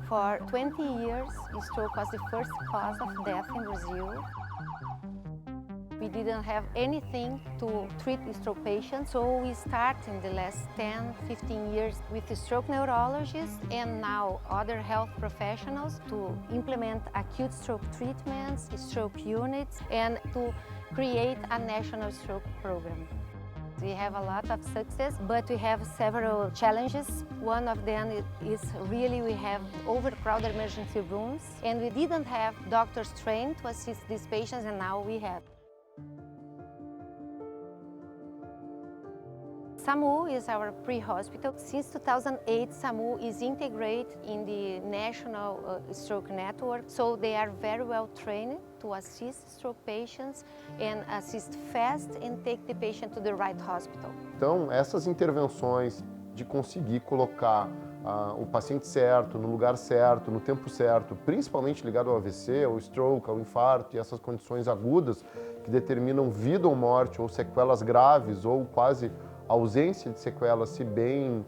For 20 years, stroke was the first cause of death in Brazil. We didn't have anything to treat stroke patients, so we started in the last 10, 15 years with the stroke neurologists and now other health professionals to implement acute stroke treatments, stroke units, and to create a national stroke program. We have a lot of success, but we have several challenges. One of them is really we have overcrowded emergency rooms, and we didn't have doctors trained to assist these patients, and now we have. SAMU is our pre-hospital. Since 2008, SAMU is integrated in the National Stroke Network, so they are very well trained to assist stroke patients and assist fast and take the patient to the right hospital. Então, essas intervenções de conseguir colocar o paciente certo, no lugar certo, no tempo certo, principalmente ligado ao AVC, ao stroke, ao infarto e essas condições agudas que determinam vida ou morte, ou sequelas graves, ou quase ausência de sequelas, se bem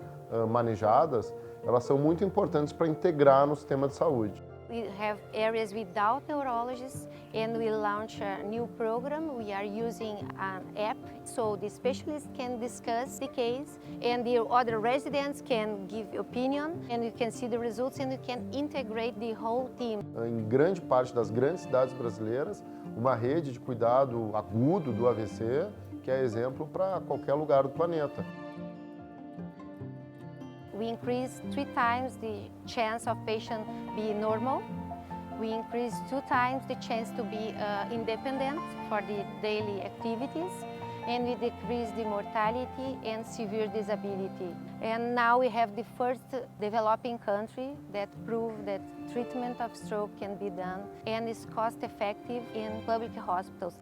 manejadas, elas são muito importantes para integrar no sistema de saúde. We have areas without neurologists, and we launch a new program. We are using an app, so the specialists can discuss the case, and the other residents can give opinion, and you can see the results, and you can integrate the whole team. Em grande parte das grandes cidades brasileiras, uma rede de cuidado agudo do AVC, que é exemplo para qualquer lugar do planeta. We increase 3 times the chance of patient be normal. We increase 2 times the chance to be independent for the daily activities. And we decrease the mortality and severe disability. And now we have the first developing country that proved that treatment of stroke can be done and is cost effective in public hospitals.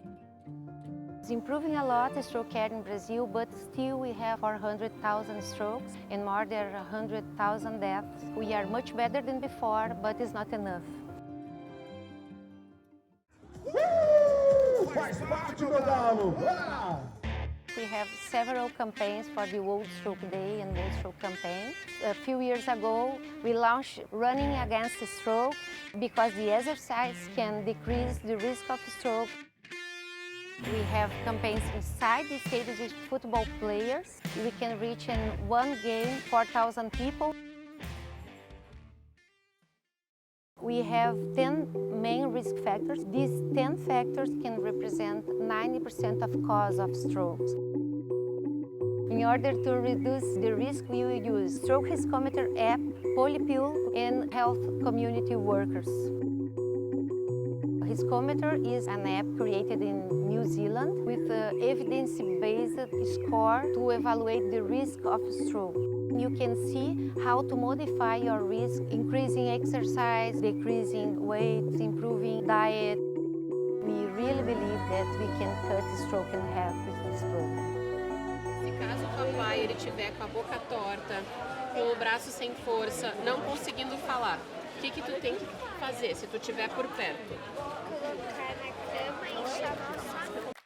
It's improving a lot the stroke care in Brazil, but still we have 400,000 strokes and more than 100,000 deaths. We are much better than before, but it's not enough. We have several campaigns for the World Stroke Day and World Stroke Campaign. A few years ago, we launched Running Against Stroke because the exercise can decrease the risk of stroke. We have campaigns inside the stadiums with football players. We can reach in one game 4,000 people. We have 10 main risk factors. These 10 factors can represent 90% of cause of strokes. In order to reduce the risk, we will use stroke riskometer app, polypill, and health community workers. Riskometer is an app created in New Zealand with an evidence-based score to evaluate the risk of stroke. You can see how to modify your risk, increasing exercise, decreasing weight, improving diet. We really believe that we can cut stroke in half with this program. Se caso o papai ele tiver com a boca torta, com o braço sem força, não conseguindo falar, o que tu tem que fazer se tu estiver por perto? Colocar na cama e chamar o SAMU.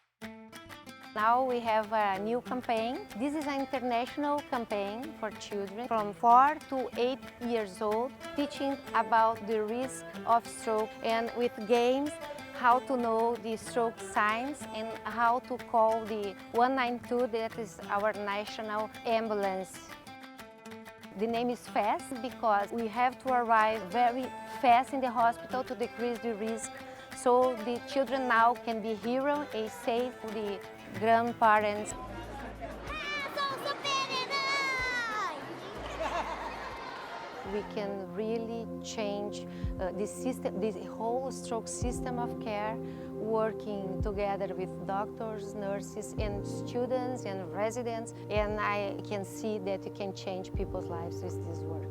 Now we have a new campaign. This is an international campaign for children from 4 to 8 years old, teaching about the risk of stroke and with games, how to know the stroke signs and how to call the 192, that is our national ambulance. The name is FAST because we have to arrive very fast in the hospital to decrease the risk, so the children now can be hero and safe for the grandparents. We can really change the system, the whole stroke system of care, working together with doctors, nurses, and students and residents. And I can see that you can change people's lives with this work.